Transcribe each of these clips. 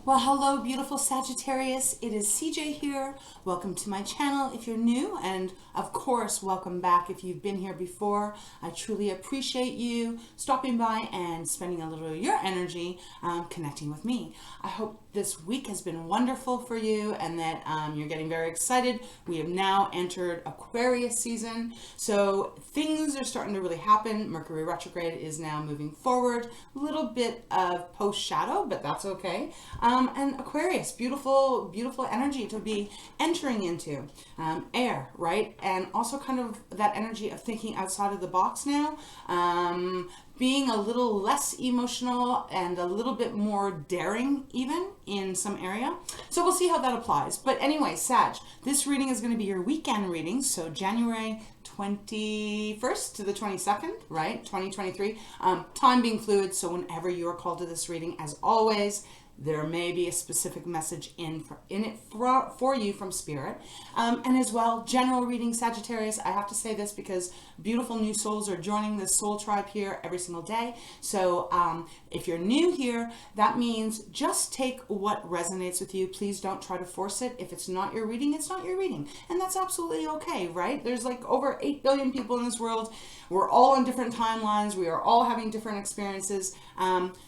Well, hello, beautiful Sagittarius. It is CJ here. Welcome to my channel if you're new, and of course, welcome back if you've been here before. I truly appreciate you stopping by and spending a little of your energy connecting with me. I hope this week has been wonderful for you and that you're getting very excited. We have now entered Aquarius season, so things are starting to really happen. Mercury retrograde is now moving forward. A little bit of post shadow, but that's okay. And Aquarius, beautiful, beautiful energy to be entering into. Air, right? And also kind of that energy of thinking outside of the box now. Being a little less emotional and a little bit more daring even in some area. So we'll see how that applies. But anyway, Sag, this reading is going to be your weekend reading. So January 21st to the 22nd, right? 2023. Time being fluid. So whenever you are called to this reading, as always, there may be a specific message in it for you from Spirit. And as well, general reading, Sagittarius. I have to say this because beautiful new souls are joining this soul tribe here every single day. So if you're new here, that means just take what resonates with you. Please don't try to force it. If it's not your reading, it's not your reading. And that's absolutely okay, right? There's like over 8 billion people in this world. We're all on different timelines. We are all having different experiences.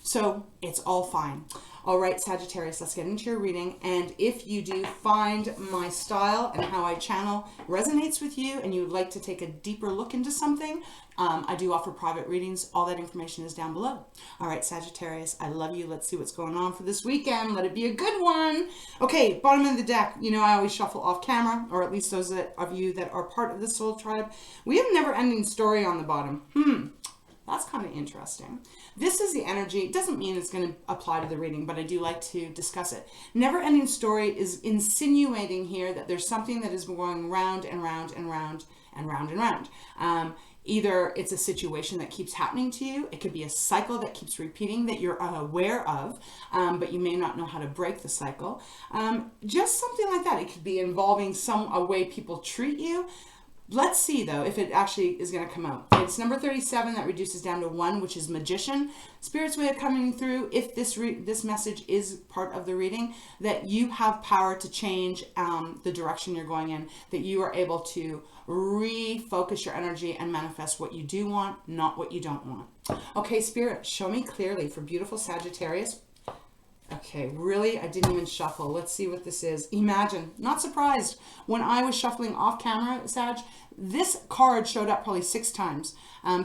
So it's all fine. All right, Sagittarius, let's get into your reading. And if you do find my style and how I channel resonates with you and you would like to take a deeper look into something, I do offer private readings. All that information is down below. All right, Sagittarius, I love you. Let's see what's going on for this weekend. Let it be a good one. Okay, bottom of the deck. You know I always shuffle off camera, or at least those of you that are part of the soul tribe. We have never-ending story on the bottom. That's kind of interesting. This is the energy. It doesn't mean it's going to apply to the reading, but I do like to discuss it. Never-ending story is insinuating here that there's something that is going round and round and round and round and round. Either it's a situation that keeps happening to you. It could be a cycle that keeps repeating that you're unaware of, but you may not know how to break the cycle. Just something like that. It could be involving a way people treat you. Let's see, though, if it actually is going to come out. It's number 37 that reduces down to 1, which is Magician. Spirit's way of coming through, if this message is part of the reading, that you have power to change the direction you're going in, that you are able to refocus your energy and manifest what you do want, not what you don't want. Okay, Spirit, show me clearly for beautiful Sagittarius. Okay, really? I didn't even shuffle. Let's see what this is. Imagine. Not surprised. When I was shuffling off camera, Sag, this card showed up probably 6 times.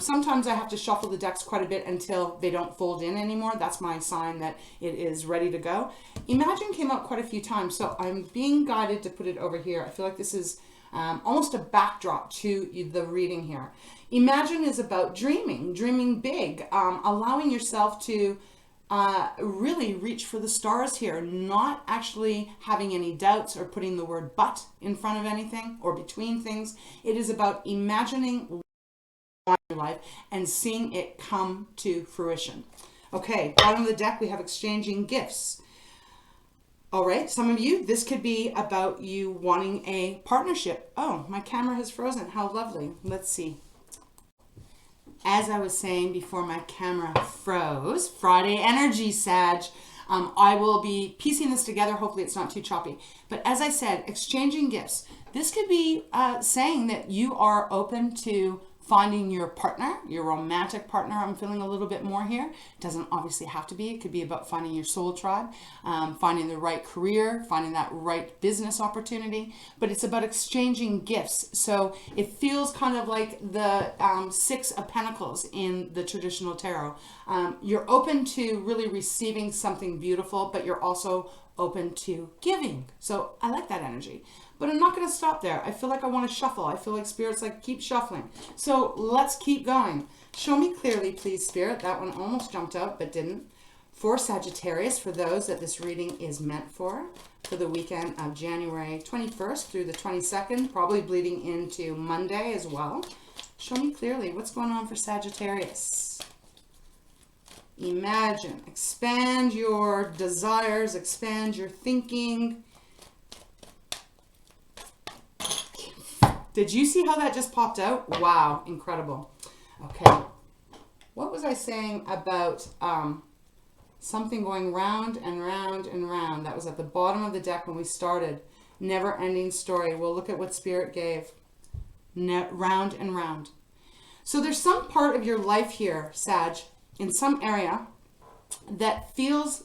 Sometimes I have to shuffle the decks quite a bit until they don't fold in anymore. That's my sign that it is ready to go. Imagine came up quite a few times, so I'm being guided to put it over here. I feel like this is almost a backdrop to the reading here. Imagine is about dreaming big, allowing yourself to really reach for the stars here, not actually having any doubts or putting the word but in front of anything or between things. It is about imagining your life and seeing it come to fruition. Okay, bottom of the deck, we have exchanging gifts. All right, some of you, this could be about you wanting a partnership. Oh, my camera has frozen. How lovely. Let's see. As I was saying before my camera froze, Friday energy, Sag. I will be piecing this together. Hopefully it's not too choppy. But as I said, exchanging gifts. This could be saying that you are open to finding your partner, your romantic partner. I'm feeling a little bit more here. It doesn't obviously have to be. It could be about finding your soul tribe, finding the right career, finding that right business opportunity. But it's about exchanging gifts. So it feels kind of like the 6 of Pentacles in the traditional tarot. You're open to really receiving something beautiful, but you're also open to giving. So I like that energy. But I'm not going to stop there. I feel like I want to shuffle. I feel like Spirit's like, keep shuffling. So let's keep going. Show me clearly, please, Spirit. That one almost jumped out, but didn't. For Sagittarius, for those that this reading is meant for the weekend of January 21st through the 22nd, probably bleeding into Monday as well. Show me clearly what's going on for Sagittarius. Imagine. Expand your desires. Expand your thinking. Did you see how that just popped out? Wow, incredible. Okay. What was I saying about Something going round and round and round. That was at the bottom of the deck when we started. Never ending story. We'll look at what Spirit gave. Round and round. So there's some part of your life here, Sag, in some area that feels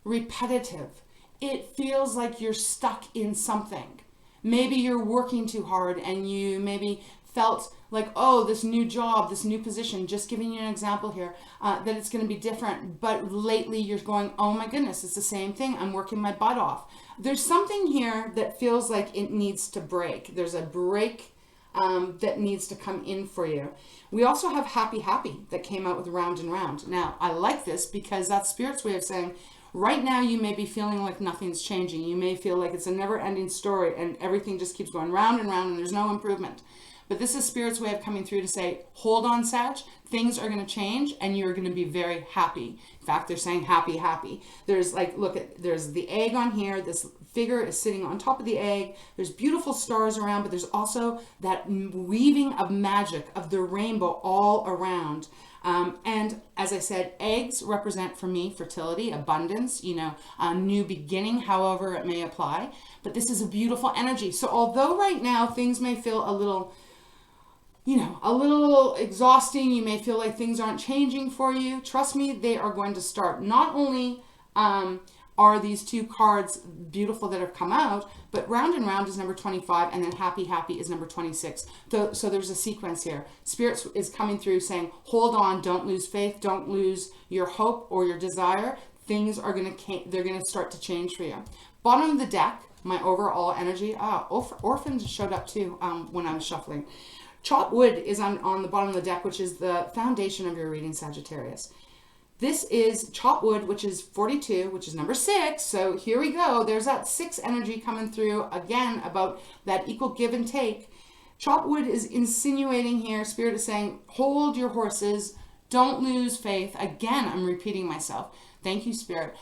repetitive. It feels like you're stuck in something. Maybe you're working too hard and you maybe felt like, oh, this new job, this new position, just giving you an example here, that it's going to be different. But lately you're going, oh my goodness, it's the same thing. I'm working my butt off. There's something here that feels like it needs to break. There's a break that needs to come in for you. We also have happy that came out with round and round. Now, I like this because that's Spirit's way of saying, right now you may be feeling like nothing's changing. You may feel like it's a never-ending story and everything just keeps going round and round and there's no improvement. But this is Spirit's way of coming through to say, hold on, Sag, things are going to change and you're going to be very happy. In fact, they're saying happy. There's like, look at, there's the egg on here. This figure is sitting on top of the egg. There's beautiful stars around, but there's also that weaving of magic of the rainbow all around. And as I said, eggs represent for me fertility, abundance, a new beginning, however it may apply. But this is a beautiful energy. So although right now things may feel a little exhausting, you may feel like things aren't changing for you, trust me, they are going to start. Not only are these two cards beautiful that have come out, but round and round is number 25, and then happy is number 26. So there's a sequence here. Spirit is coming through saying, hold on, don't lose faith, don't lose your hope or your desire. Things are they're gonna start to change for you. Bottom of the deck, my overall energy, orphans showed up too when I was shuffling. Chopped wood is on the bottom of the deck, which is the foundation of your reading, Sagittarius. This is chopped wood, which is 42, which is number 6. So here we go. There's that 6 energy coming through again about that equal give and take. Chopped wood is insinuating here. Spirit is saying, hold your horses. Don't lose faith. Again, I'm repeating myself. Thank you, Spirit.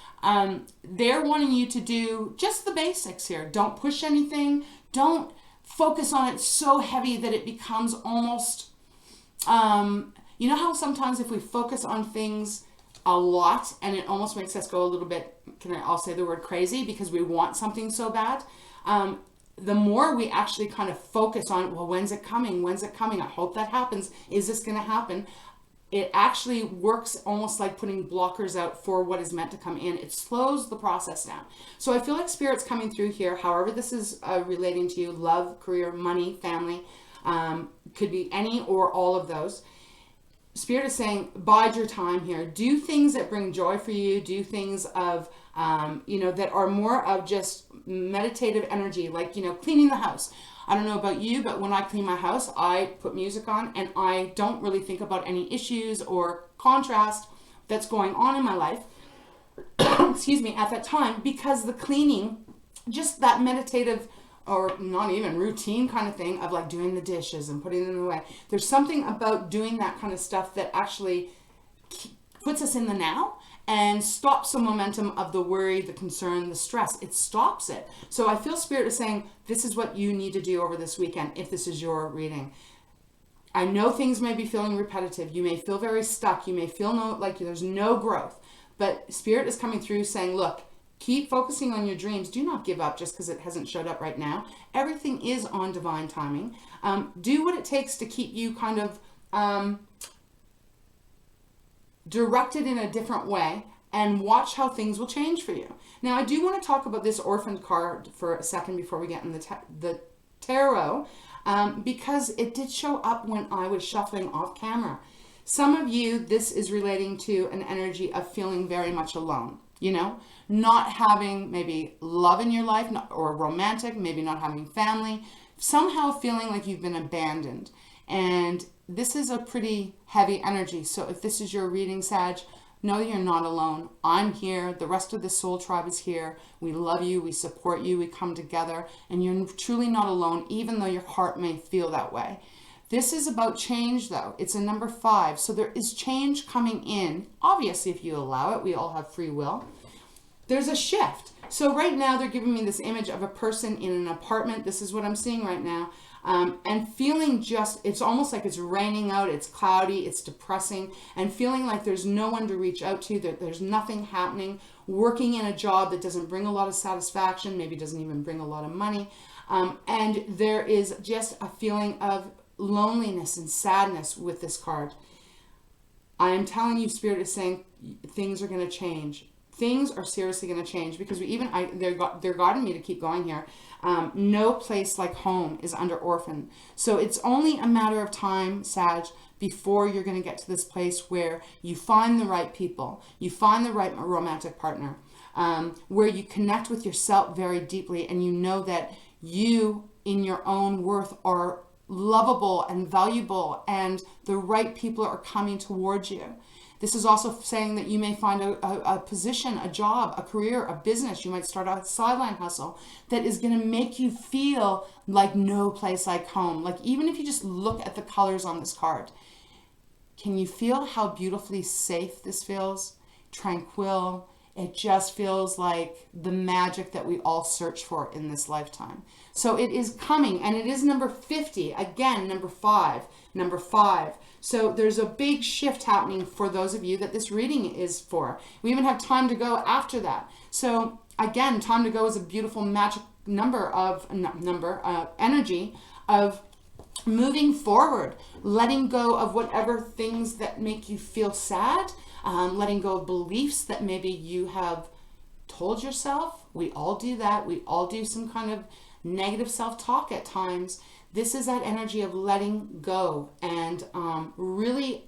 They're wanting you to do just the basics here. Don't push anything. Don't focus on it so heavy that it becomes almost, you know how sometimes if we focus on things a lot and it almost makes us go a little bit, I'll say the word crazy because we want something so bad. The more we actually kind of focus on, well, when's it coming? When's it coming? I hope that happens. Is this going to happen? It actually works almost like putting blockers out for what is meant to come in. It slows the process down. So I feel like Spirit's coming through here. However this is relating to you, love, career, money, family, could be any or all of those. Spirit is saying, bide your time here. Do things that bring joy for you. Do things of, that are more of just meditative energy, like, cleaning the house. I don't know about you, but when I clean my house, I put music on and I don't really think about any issues or contrast that's going on in my life, excuse me, at that time, because the cleaning, just that meditative or not even routine kind of thing of like doing the dishes and putting them away. There's something about doing that kind of stuff that actually puts us in the now and stops the momentum of the worry, the concern, the stress. It stops it. So I feel Spirit is saying, this is what you need to do over this weekend if this is your reading. I know things may be feeling repetitive. You may feel very stuck. You may feel like there's no growth. But Spirit is coming through saying, look, keep focusing on your dreams. Do not give up just because it hasn't showed up right now. Everything is on divine timing. Do what it takes to keep you kind of directed in a different way and watch how things will change for you. Now, I do want to talk about this orphan card for a second before we get in the tarot, because it did show up when I was shuffling off camera. Some of you, this is relating to an energy of feeling very much alone, not having maybe love in your life or romantic, maybe not having family, somehow feeling like you've been abandoned. And this is a pretty heavy energy. So if this is your reading, Sag, know you're not alone. I'm here. The rest of the soul tribe is here. We love you. We support you. We come together. And you're truly not alone, even though your heart may feel that way. This is about change, though. It's a number 5. So there is change coming in. Obviously, if you allow it, we all have free will. There's a shift. So right now, they're giving me this image of a person in an apartment. This is what I'm seeing right now. and feeling just, it's almost like it's raining out, it's cloudy, it's depressing, and feeling like there's no one to reach out to, that there's nothing happening, working in a job that doesn't bring a lot of satisfaction, maybe doesn't even bring a lot of money. And there is just a feeling of loneliness and sadness with this card. I am telling you, Spirit is saying things are going to change. Things are seriously going to change, because they're guiding me to keep going here. No place like home is under orphan. So it's only a matter of time, Sag, before you're going to get to this place where you find the right people, you find the right romantic partner, where you connect with yourself very deeply, and you know that you, in your own worth, are lovable and valuable, and the right people are coming towards you. This is also saying that you may find a position, a job, a career, a business. You might start a sideline hustle that is going to make you feel like no place like home. Like, even if you just look at the colors on this card, can you feel how beautifully safe this feels? Tranquil. It just feels like the magic that we all search for in this lifetime. So it is coming, and it is number 50. Again, number 5. So there's a big shift happening for those of you that this reading is for. We even have time to go after that. So again, time to go is a beautiful magic energy of moving forward, letting go of whatever things that make you feel sad, letting go of beliefs that maybe you have told yourself. We all do that. We all do some kind of negative self-talk at times. This is that energy of letting go and really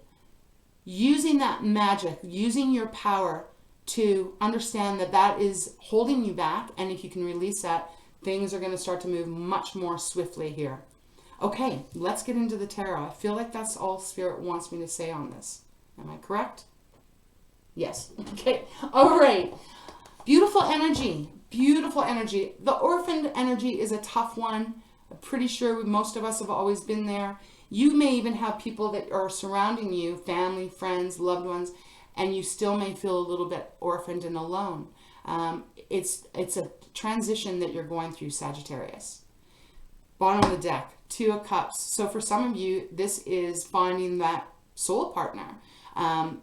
using that magic, using your power to understand that that is holding you back. And if you can release that, things are going to start to move much more swiftly here. Okay, let's get into the tarot. I feel like that's all Spirit wants me to say on this. Am I correct? Yes. Okay. All right. Beautiful energy. Beautiful energy. The orphaned energy is a tough one. I'm pretty sure most of us have always been there. You may even have people that are surrounding you, family, friends, loved ones, and you still may feel a little bit orphaned and alone. It's a transition that you're going through, Sagittarius. Bottom of the deck, 2 of Cups. So for some of you, this is finding that soul partner.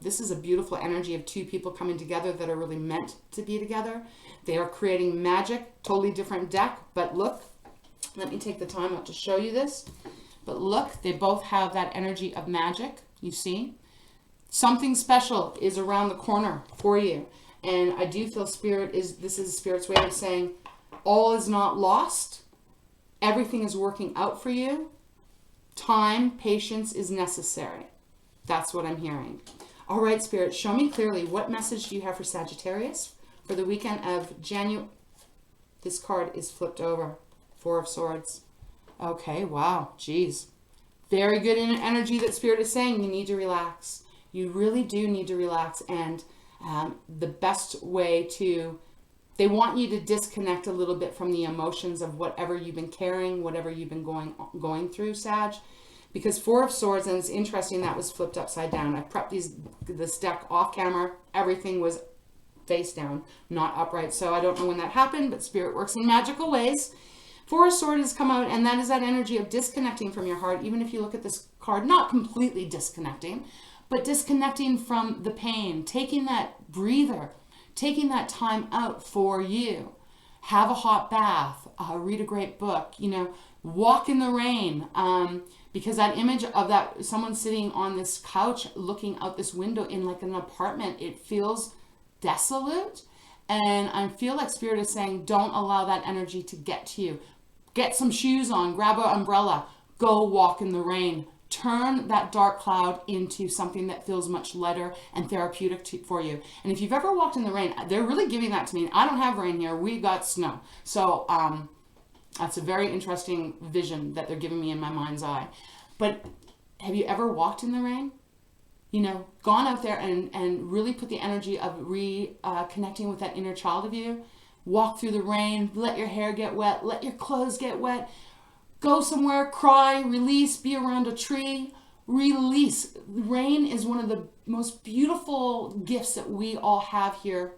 This is a beautiful energy of 2 people coming together that are really meant to be together. They are creating magic, totally different deck, but look, let me take the time out to show you this. But look, they both have that energy of magic, you see? Something special is around the corner for you. And I do feel this is Spirit's way of saying all is not lost. Everything is working out for you. Time, patience is necessary. That's what I'm hearing. All right, Spirit, show me clearly, what message do you have for Sagittarius for the weekend of January? This card is flipped over. 4 of Swords. Okay, wow, geez. Very good energy that Spirit is saying you need to relax. You really do need to relax. And the best way to, they want you to disconnect a little bit from the emotions of whatever you've been carrying, whatever you've been going through, Sag. Because 4 of Swords, and it's interesting that was flipped upside down. I prepped this deck off camera. Everything was face down, not upright. So I don't know when that happened, but Spirit works in magical ways. 4 of Swords has come out, and that is that energy of disconnecting from your heart. Even if you look at this card, not completely disconnecting, but disconnecting from the pain, taking that breather, taking that time out for you. Have a hot bath, read a great book, walk in the rain. Because that image of that someone sitting on this couch looking out this window in like an apartment, it feels desolate. And I feel like Spirit is saying, don't allow that energy to get to you. Get some shoes on, grab an umbrella, go walk in the rain. Turn that dark cloud into something that feels much lighter and therapeutic for you. And if you've ever walked in the rain, they're really giving that to me. I don't have rain here. We got snow. So that's a very interesting vision that they're giving me in my mind's eye. But have you ever walked in the rain? Gone out there and really put the energy of connecting with that inner child of you. Walk through the rain, let your hair get wet, let your clothes get wet. Go somewhere, cry, release, be around a tree, release. Rain is one of the most beautiful gifts that we all have here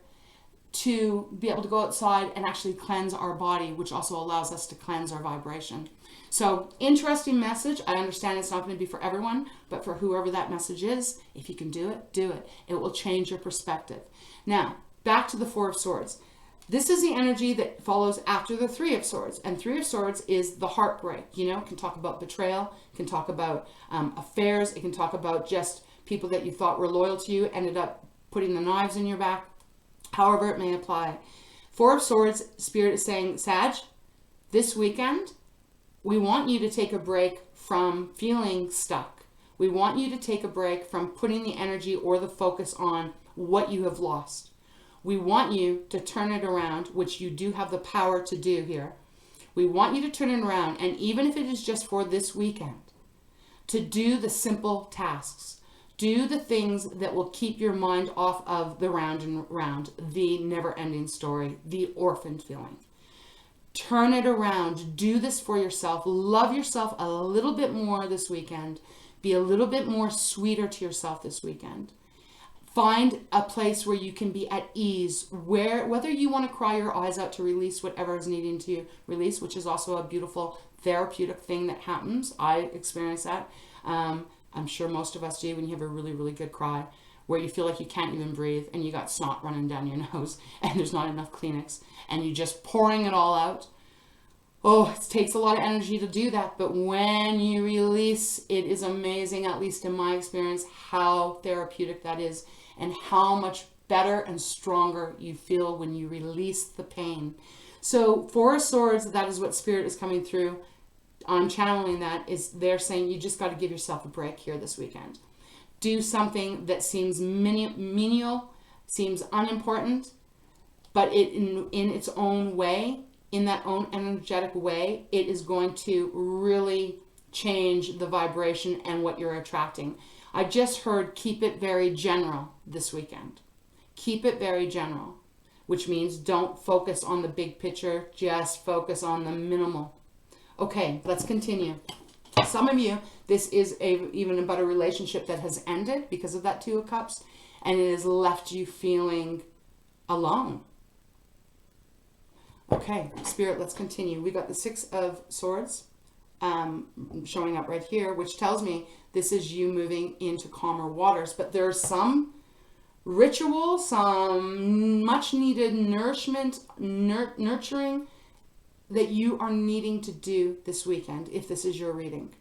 to be able to go outside and actually cleanse our body, which also allows us to cleanse our vibration. So interesting message. I understand it's not going to be for everyone, but for whoever that message is, if you can do it, do it. It will change your perspective. Now, back to the Four of Swords. This is the energy that follows after the Three of Swords. And Three of Swords is the heartbreak. You know, it can talk about betrayal, it can talk about affairs, it can talk about just people that you thought were loyal to you, ended up putting the knives in your back, however it may apply. Four of Swords, Spirit is saying, Sag, this weekend, we want you to take a break from feeling stuck. We want you to take a break from putting the energy or the focus on what you have lost. We want you to turn it around, which you do have the power to do here. We want you to turn it around, and even if it is just for this weekend, to do the simple tasks. Do the things that will keep your mind off of the round and round, the never-ending story, the orphaned feeling. Turn it around. Do this for yourself. Love yourself a little bit more this weekend. Be a little bit more sweeter to yourself this weekend. Find a place where you can be at ease, whether you want to cry your eyes out to release whatever is needing to release, which is also a beautiful therapeutic thing that happens. I experience that. I'm sure most of us do when you have a really, really good cry where you feel like you can't even breathe and you got snot running down your nose and there's not enough Kleenex and you're just pouring it all out. Oh, it takes a lot of energy to do that, but when you release, it is amazing, at least in my experience, how therapeutic that is and how much better and stronger you feel when you release the pain. So Four of Swords, that is what Spirit is coming through. I'm channeling that, is they're saying you just got to give yourself a break here this weekend. Do something that seems menial, seems unimportant, but it in its own way, in that own energetic way, it is going to really change the vibration and what you're attracting. I just heard keep it very general this weekend. Keep it very general, which means don't focus on the big picture, just focus on the minimal. Okay, let's continue. Some of you, this is even about a relationship that has ended because of that Two of Cups, and it has left you feeling alone. Okay, Spirit, let's continue. We got the Six of Swords showing up right here, which tells me this is you moving into calmer waters, but there's some ritual, some much needed nourishment, nurturing that you are needing to do this weekend if this is your reading.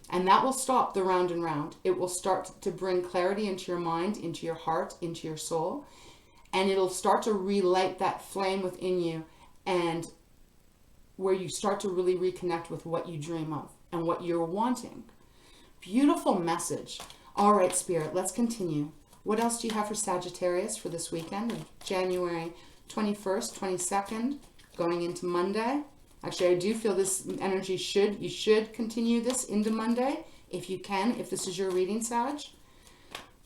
And that will stop the round and round. It will start to bring clarity into your mind, into your heart, into your soul, and it'll start to relight that flame within you, and where you start to really reconnect with what you dream of and what you're wanting. Beautiful message. All right, Spirit, let's continue. What else do you have for Sagittarius for this weekend of January 21st, 22nd, going into Monday? Actually, I do feel this energy you should continue this into Monday if you can, if this is your reading, Sag.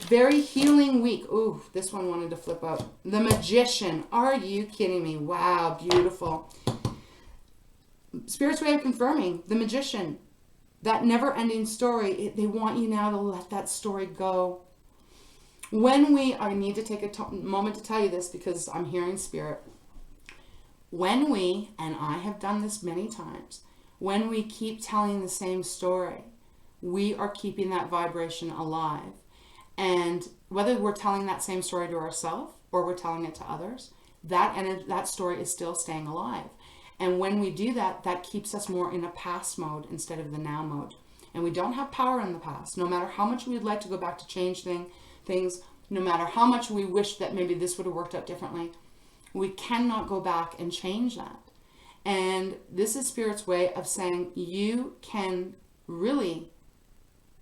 Very healing week. Ooh, this one wanted to flip out. The Magician. Are you kidding me? Wow, beautiful. Spirit's way of confirming the Magician. That never-ending story. They want you now to let that story go. I need to take a moment to tell you this because I'm hearing Spirit. When we, and I have done this many times, when we keep telling the same story, we are keeping that vibration alive. And whether we're telling that same story to ourselves or we're telling it to others, that story is still staying alive. And when we do that, that keeps us more in a past mode instead of the now mode. And we don't have power in the past. No matter how much we'd like to go back to change things, no matter how much we wish that maybe this would have worked out differently, we cannot go back and change that. And this is Spirit's way of saying you can really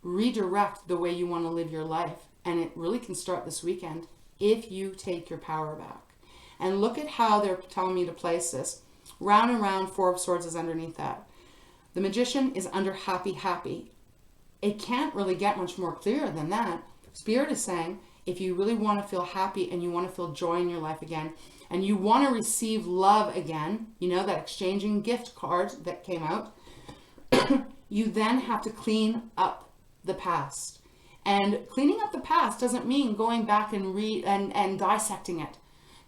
redirect the way you want to live your life. And it really can start this weekend if you take your power back. And look at how they're telling me to place this. Round and round, Four of Swords is underneath that. The Magician is under happy. It can't really get much more clear than that. Spirit is saying, if you really want to feel happy and you want to feel joy in your life again, and you want to receive love again, you know, that exchanging gift card that came out, you then have to clean up the past. And cleaning up the past doesn't mean going back and dissecting it.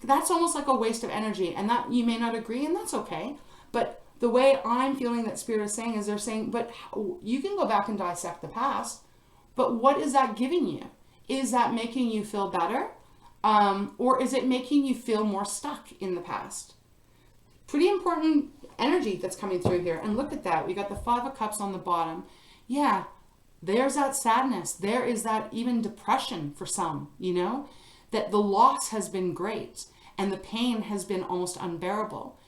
That's almost like a waste of energy. And that you may not agree, and that's okay. But the way I'm feeling that Spirit is saying is they're saying, but you can go back and dissect the past. But what is that giving you? Is that making you feel better? Or is it making you feel more stuck in the past? Pretty important energy that's coming through here. And look at that. We got the 5 of Cups on the bottom. Yeah, there's that sadness. There is that even depression for some, you know, that the loss has been great and the pain has been almost unbearable.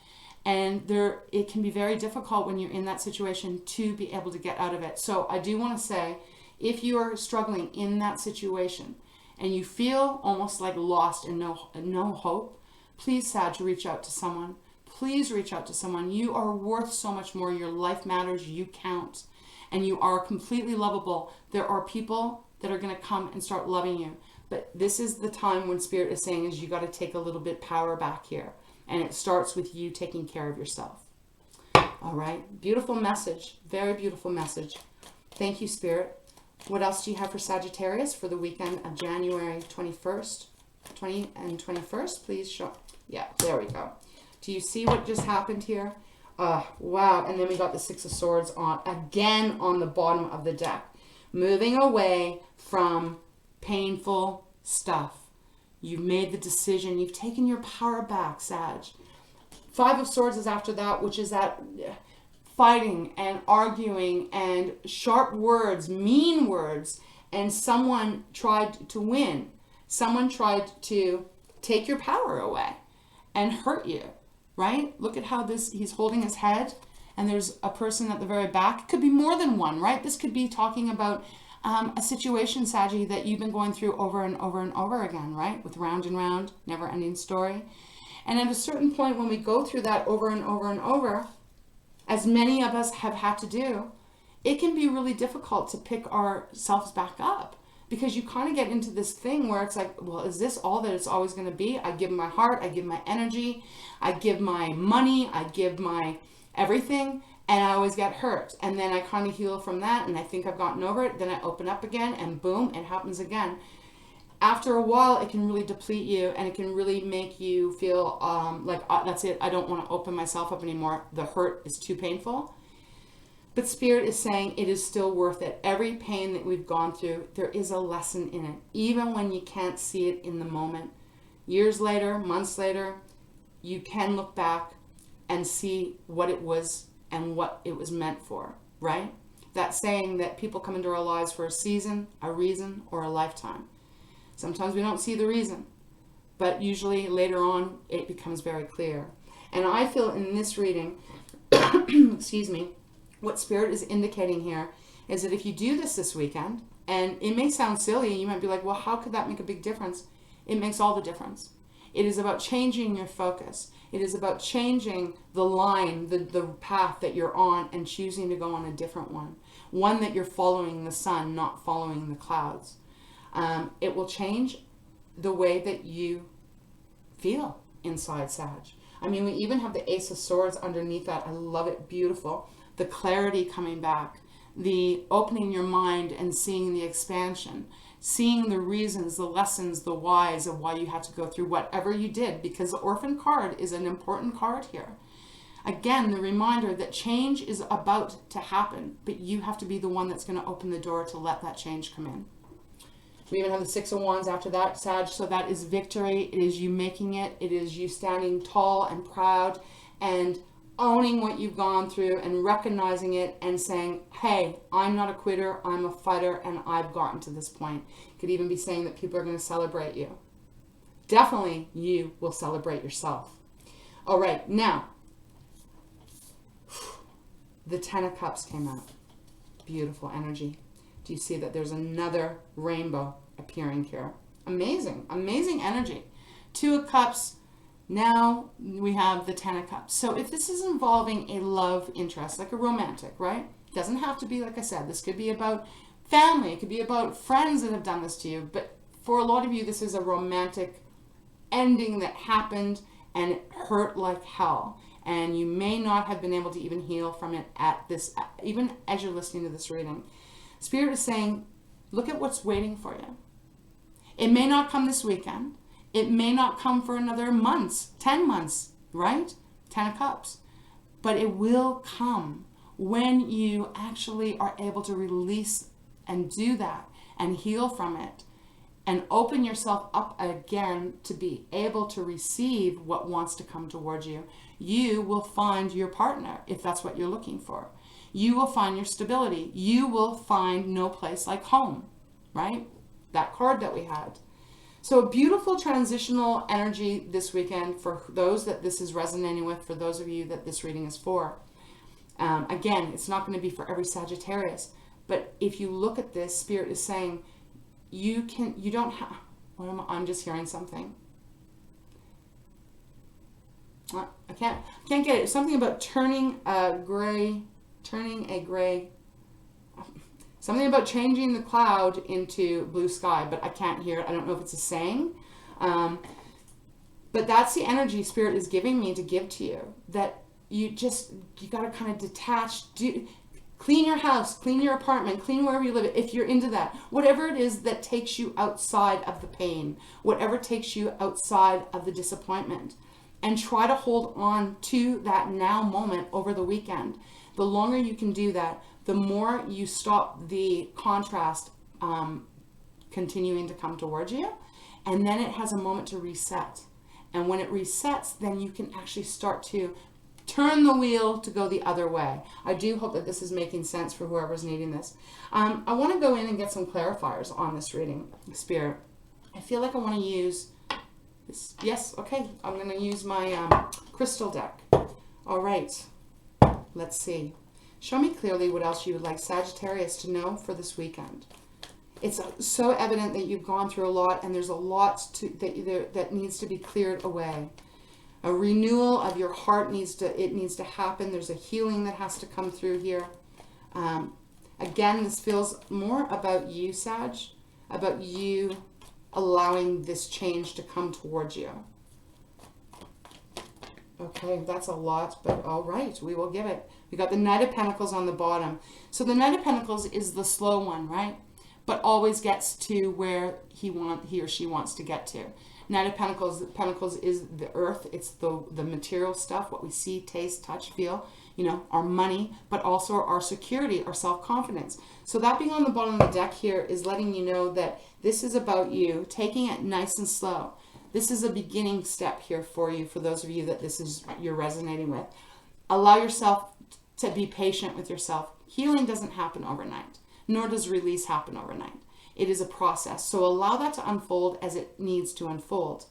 And it can be very difficult when you're in that situation to be able to get out of it. So I do want to say, if you are struggling in that situation and you feel almost like lost and no hope, please, Sag, reach out to someone. Please reach out to someone. You are worth so much more. Your life matters. You count. And you are completely lovable. There are people that are going to come and start loving you. But this is the time when Spirit is saying is you got to take a little bit power back here. And it starts with you taking care of yourself. All right. Beautiful message. Very beautiful message. Thank you, Spirit. What else do you have for Sagittarius for the weekend of January 21st, 20 and 21st? Please show. Yeah, there we go. Do you see what just happened here? Wow. And then we got the 6 of Swords again on the bottom of the deck. Moving away from painful stuff. You've made the decision. You've taken your power back, Sag. 5 of Swords is after that, which is that fighting and arguing and sharp words, mean words, and someone tried to win. Someone tried to take your power away and hurt you, right? Look at how he's holding his head and there's a person at the very back. It could be more than one, right? This could be talking about a situation, Saggy, that you've been going through over and over and over again, right? With round and round, never-ending story. And at a certain point when we go through that over and over and over, as many of us have had to do, it can be really difficult to pick ourselves back up because you kind of get into this thing where it's like, well, is this all that it's always going to be? I give my heart, I give my energy, I give my money, I give my everything, and I always get hurt. And then I kind of heal from that and I think I've gotten over it. Then I open up again and boom, it happens again. After a while, it can really deplete you and it can really make you feel like, that's it. I don't want to open myself up anymore. The hurt is too painful. But Spirit is saying it is still worth it. Every pain that we've gone through, there is a lesson in it. Even when you can't see it in the moment. Years later, months later, you can look back and see what it was and what it was meant for, right? That saying that people come into our lives for a season, a reason, or a lifetime. Sometimes we don't see the reason, but usually later on it becomes very clear. And I feel in this reading, excuse me, what Spirit is indicating here is that if you do this weekend, and it may sound silly, you might be like, well, how could that make a big difference? It makes all the difference. It is about changing your focus. It is about changing the line, the path that you're on and choosing to go on a different one. One that you're following the sun, not following the clouds. It will change the way that you feel inside, Sag. I mean, we even have the Ace of Swords underneath that. I love it. Beautiful. The clarity coming back. The opening your mind and seeing the expansion. Seeing the reasons, the lessons, the whys of why you had to go through whatever you did. Because the Orphan card is an important card here. Again, the reminder that change is about to happen. But you have to be the one that's going to open the door to let that change come in. We even have the 6 of Wands after that, Sag. So that is victory. It is you making it. It is you standing tall and proud and owning what you've gone through and recognizing it and saying, hey, I'm not a quitter. I'm a fighter and I've gotten to this point. You could even be saying that people are going to celebrate you. Definitely you will celebrate yourself. All right, now, the 10 of Cups came out. Beautiful energy. Do you see that there's another rainbow appearing here? Amazing, amazing energy. 2 of Cups, now we have the 10 of Cups. So if this is involving a love interest, like a romantic, right? It doesn't have to be, like I said, this could be about family. It could be about friends that have done this to you. But for a lot of you, this is a romantic ending that happened and it hurt like hell. And you may not have been able to even heal from it at this, even as you're listening to this reading. Spirit is saying, look at what's waiting for you. It may not come this weekend. It may not come for another months, 10 months, right? 10 of Cups. But it will come when you actually are able to release and do that and heal from it and open yourself up again to be able to receive what wants to come towards you. You will find your partner if that's what you're looking for. You will find your stability. You will find no place like home, right? That card that we had. So a beautiful transitional energy this weekend for those that this is resonating with, for those of you that this reading is for. Again, it's not going to be for every Sagittarius, but if you look at this, Spirit is saying you don't have, I'm just hearing something. I can't get it. Something about turning a gray, something about changing the cloud into blue sky, but I can't hear it. I don't know if it's a saying. But that's the energy Spirit is giving me to give to you, that you got to kind of detach, clean your house, clean your apartment, clean wherever you live, if you're into that. Whatever it is that takes you outside of the pain, whatever takes you outside of the disappointment, and try to hold on to that now moment over the weekend. The longer you can do that, the more you stop the contrast continuing to come towards you, and then it has a moment to reset. And when it resets, then you can actually start to turn the wheel to go the other way. I do hope that this is making sense for whoever's needing this. I want to go in and get some clarifiers on this reading, Spirit. I feel like I want to use this. Yes, okay. I'm going to use my crystal deck. All right. Let's see. Show me clearly what else you would like Sagittarius to know for this weekend. It's so evident that you've gone through a lot, and there's a lot that needs to be cleared away. A renewal of your heart needs to happen. There's a healing that has to come through here. Again, this feels more about you, Sag, about you allowing this change to come towards you. Okay, that's a lot, but all right, we will give it. We got the Knight of Pentacles on the bottom. So the Knight of Pentacles is the slow one, right? But always gets to where he or she wants to get to. Knight of Pentacles is the earth. It's the material stuff, what we see, taste, touch, feel, our money, but also our security, our self-confidence. So that being on the bottom of the deck here is letting you know that this is about you taking it nice and slow. This is a beginning step here for you, for those of you that you're resonating with. Allow yourself to be patient with yourself. Healing doesn't happen overnight, nor does release happen overnight. It is a process. So allow that to unfold as it needs to unfold.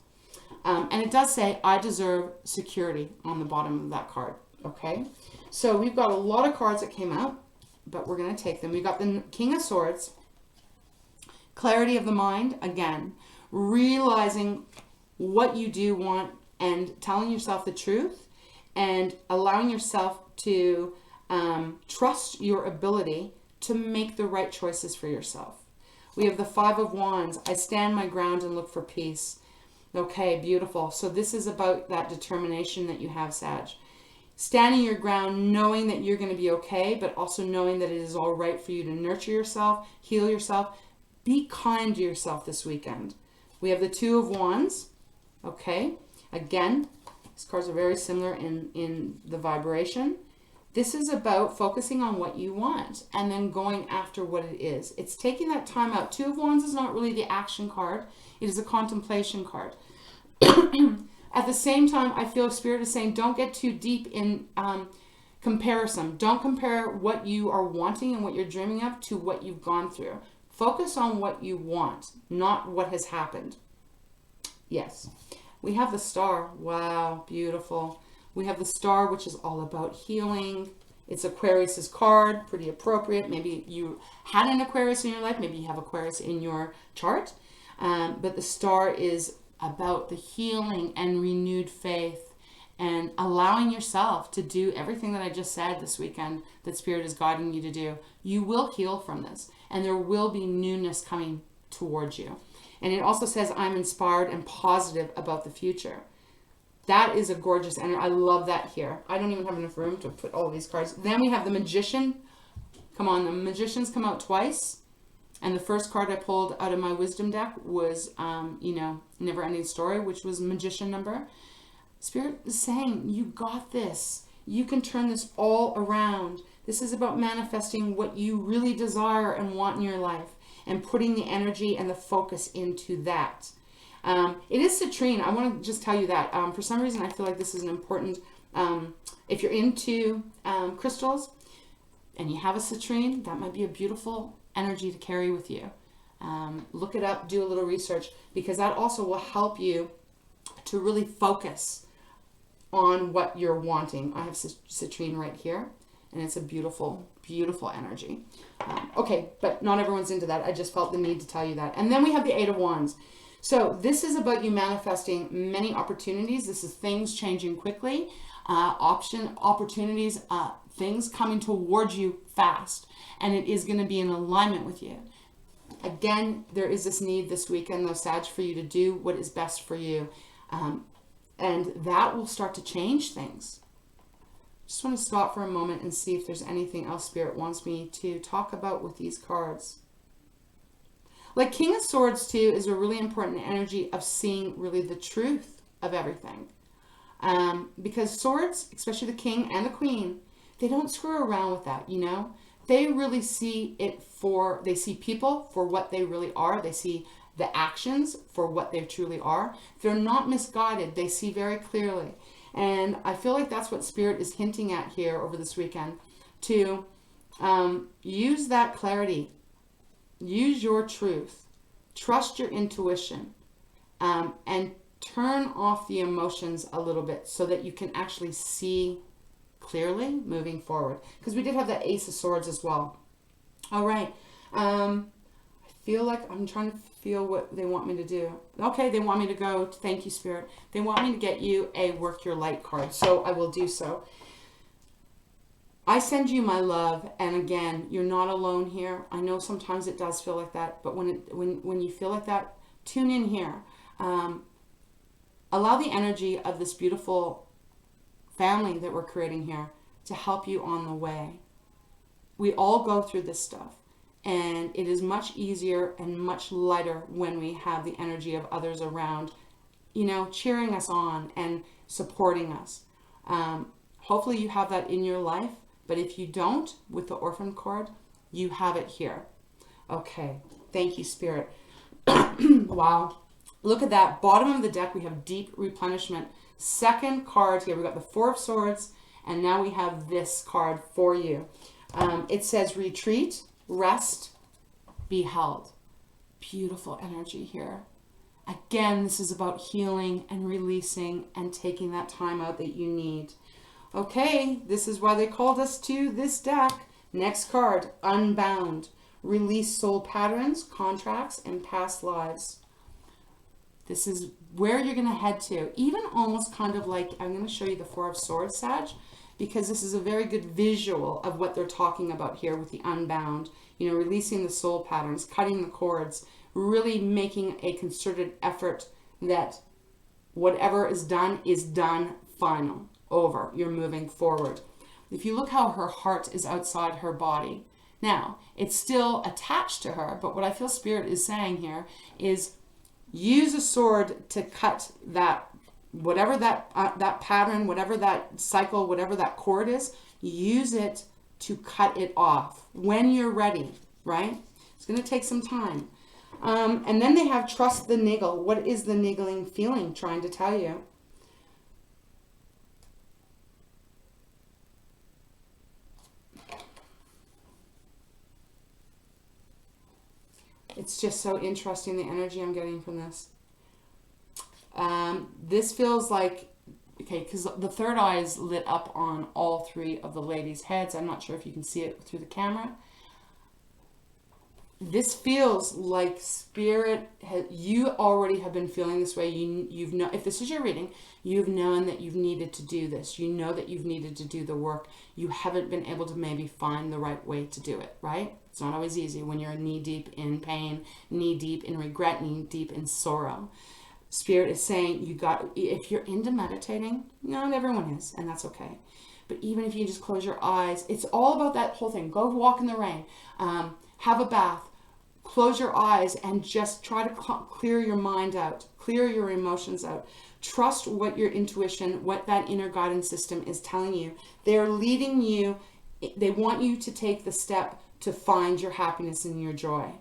And it does say, I deserve security on the bottom of that card. Okay. So we've got a lot of cards that came out, but we're going to take them. We've got the King of Swords, clarity of the mind. Again, realizing what you do want and telling yourself the truth and allowing yourself to trust your ability to make the right choices for yourself. We have the Five of Wands. I stand my ground and look for peace. Okay, beautiful. So this is about that determination that you have, Sag. Standing your ground, knowing that you're going to be okay, but also knowing that it is all right for you to nurture yourself, heal yourself. Be kind to yourself this weekend. We have the Two of Wands. Okay. Again, these cards are very similar in the vibration. This is about focusing on what you want and then going after what it is. It's taking that time out. Two of Wands is not really the action card. It is a contemplation card. At the same time, I feel Spirit is saying don't get too deep in comparison. Don't compare what you are wanting and what you're dreaming of to what you've gone through. Focus on what you want, not what has happened. Yes. We have the Star. Wow, beautiful. We have the Star, which is all about healing. It's Aquarius's card, pretty appropriate. Maybe you had an Aquarius in your life. Maybe you have Aquarius in your chart. But the Star is about the healing and renewed faith and allowing yourself to do everything that I just said this weekend that Spirit is guiding you to do. You will heal from this, and there will be newness coming towards you. And it also says, I'm inspired and positive about the future. That is a gorgeous energy. I love that here. I don't even have enough room to put all these cards. Then we have the Magician. Come on, the Magicians come out twice. And the first card I pulled out of my wisdom deck was, you know, Never Ending Story, which was Magician number. Spirit is saying, you got this. You can turn this all around. This is about manifesting what you really desire and want in your life and putting the energy and the focus into that. It is citrine. I want to just tell you that. For some reason, I feel like this is an important, if you're into crystals and you have a citrine, that might be a beautiful energy to carry with you. Look it up, do a little research, because that also will help you to really focus on what you're wanting. I have citrine right here, and it's a beautiful, beautiful energy. Okay, but not everyone's into that. I just felt the need to tell you that. And then we have the Eight of Wands. So this is about you manifesting many opportunities. This is things changing quickly, opportunities, things coming towards you fast, and it is going to be in alignment with you. Again, there is this need this weekend, though, Sag, for you to do what is best for you. And that will start to change things. Just want to stop for a moment and see if there's anything else Spirit wants me to talk about with these cards. Like King of Swords, too, is a really important energy of seeing really the truth of everything. Because swords, especially the King and the Queen, they don't screw around with that, you know? They really see it they see people for what they really are. They see the actions for what they truly are. They're not misguided. They see very clearly. And I feel like that's what Spirit is hinting at here over this weekend, to use that clarity, use your truth, trust your intuition, and turn off the emotions a little bit so that you can actually see clearly moving forward. Because we did have that Ace of Swords as well. All right. I feel like I'm trying to feel what they want me to do. Okay, they want me to go. Thank you, Spirit. They want me to get you a Work Your Light card. So I will do so. I send you my love. And again, you're not alone here. I know sometimes it does feel like that. But when you feel like that, tune in here. Allow the energy of this beautiful family that we're creating here to help you on the way. We all go through this stuff, and it is much easier and much lighter when we have the energy of others around, you know, cheering us on and supporting us. Hopefully you have that in your life, but if you don't, with the Orphan card, you have it here. Okay, thank you, Spirit. Wow. Look at that. Bottom of the deck, we have Deep Replenishment. Second card here, we got the Four of Swords, and now we have this card for you. It says retreat, rest, be held. Beautiful energy here. Again, this is about healing and releasing and taking that time out that you need. Okay, this is why they called us to this deck. Next card, Unbound. Release soul patterns, contracts, and past lives. This is where you're going to head to. Even almost kind of like, I'm going to show you the Four of Swords, Sag, because this is a very good visual of what they're talking about here with the Unbound. You know, releasing the soul patterns, cutting the cords, really making a concerted effort that whatever is done, final, over. You're moving forward. If you look how her heart is outside her body. Now, it's still attached to her, but what I feel Spirit is saying here is use a sword to cut that, whatever that pattern, whatever that cycle, whatever that cord is, use it to cut it off when you're ready, right? It's going to take some time. And then they have trust the niggle. What is the niggling feeling trying to tell you? It's just so interesting, the energy I'm getting from this. This feels like, okay, because the third eye is lit up on all three of the ladies' heads. I'm not sure if you can see it through the camera. This feels like Spirit, you already have been feeling this way. You've known, if this is your reading, you've known that you've needed to do this. You know that you've needed to do the work. You haven't been able to maybe find the right way to do it, right? It's not always easy when you're knee deep in pain, knee deep in regret, knee deep in sorrow. Spirit is saying if you're into meditating, not everyone is, and that's okay. But even if you just close your eyes, it's all about that whole thing. Go walk in the rain, have a bath, close your eyes and just try to clear your mind out, clear your emotions out. Trust what your intuition, what that inner guidance system is telling you. They're leading you. They want you to take the step to find your happiness and your joy.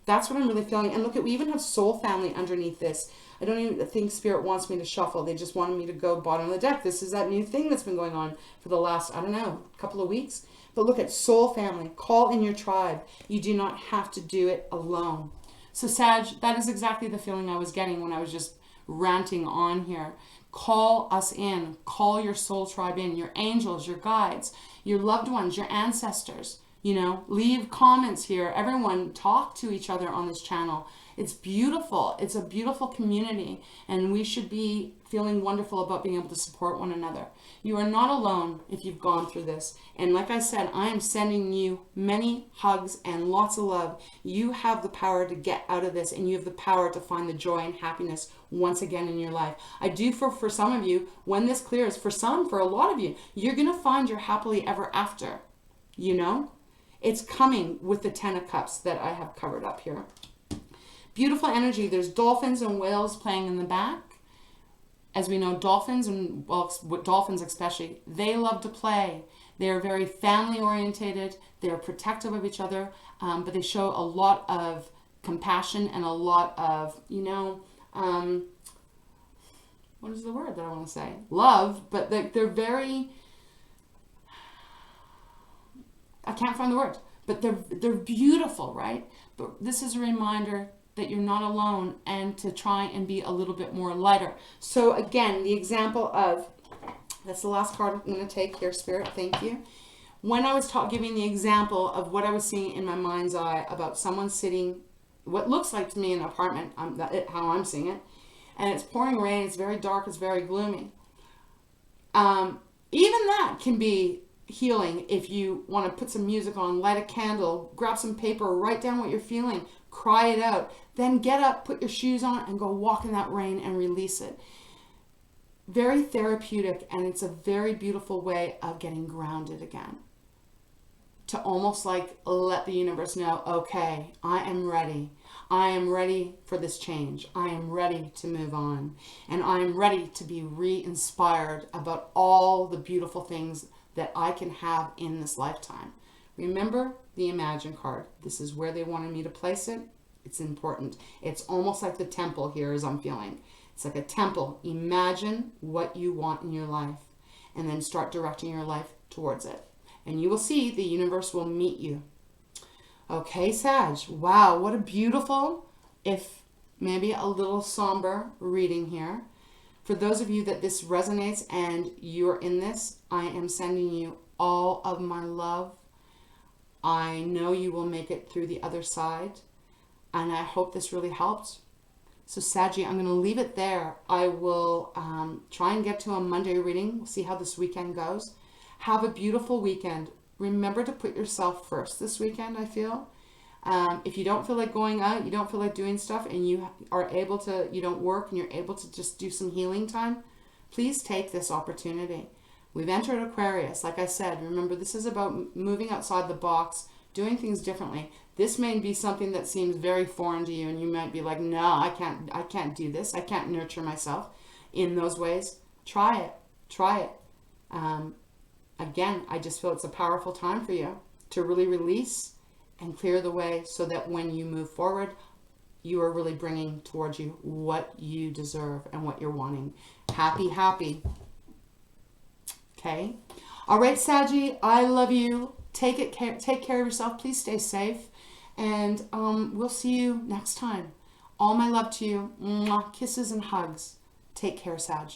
That's what I'm really feeling. And look, we even have soul family underneath this. I don't even think Spirit wants me to shuffle. They just wanted me to go bottom of the deck. This is that new thing that's been going on for the last, I don't know, couple of weeks. But look at soul family. Call in your tribe. You do not have to do it alone. So Sag, that is exactly the feeling I was getting when I was just ranting on here. Call us in. Call your soul tribe in. Your angels, your guides, your loved ones, your ancestors. You know, leave comments here. Everyone talk to each other on this channel. It's beautiful. It's a beautiful community, and we should be feeling wonderful about being able to support one another. You are not alone if you've gone through this. And like I said, I am sending you many hugs and lots of love. You have the power to get out of this, and you have the power to find the joy and happiness once again in your life. I do for some of you, when this clears, for a lot of you, you're going to find your happily ever after. You know? It's coming with the 10 of Cups that I have covered up here. Beautiful energy. There's dolphins and whales playing in the back. As we know, dolphins, and well, dolphins especially, they love to play. They're very family orientated. They're protective of each other, but they show a lot of compassion and a lot of, you know, what is the word that I want to say? Love, but they're very... I can't find the word, but they're beautiful, right? But this is a reminder that you're not alone, and to try and be a little bit more lighter. So again, the example of, that's the last card I'm going to take here, Spirit, thank you. When I was giving the example of what I was seeing in my mind's eye about someone sitting, what looks like to me an apartment, how I'm seeing it, and it's pouring rain, it's very dark, it's very gloomy. Even that can be healing if you want to put some music on, light a candle, grab some paper, write down what you're feeling, cry it out, then get up, put your shoes on, and go walk in that rain and release it. Very therapeutic, and it's a very beautiful way of getting grounded again. To almost like let the universe know, okay, I am ready. I am ready for this change. I am ready to move on. And I am ready to be re-inspired about all the beautiful things that I can have in this lifetime. Remember the Imagine card. This is where they wanted me to place it. It's important. It's almost like the temple here, as I'm feeling. It's like a temple. Imagine what you want in your life, and then start directing your life towards it. And you will see the universe will meet you. Okay, Sag. Wow, what a beautiful, if maybe a little somber reading here. For those of you that this resonates and you're in this, I am sending you all of my love. I know you will make it through the other side, and I hope this really helped. So Saggy, I'm going to leave it there. I will try and get to a Monday reading. We'll see how this weekend goes. Have a beautiful weekend. Remember to put yourself first this weekend, I feel. If you don't feel like going out, you don't feel like doing stuff, and you are able to, you don't work, and you're able to just do some healing time, please take this opportunity. We've entered Aquarius. Like I said, remember, this is about moving outside the box, doing things differently. This may be something that seems very foreign to you, and you might be like, no, I can't do this. I can't nurture myself in those ways. Try it. Try it. Again, I just feel it's a powerful time for you to really release and clear the way, so that when you move forward, you are really bringing towards you what you deserve and what you're wanting. Happy, happy. Okay. All right, Saggy, I love you. Take care of yourself. Please stay safe. And we'll see you next time. All my love to you. Mwah, kisses and hugs. Take care, Sag.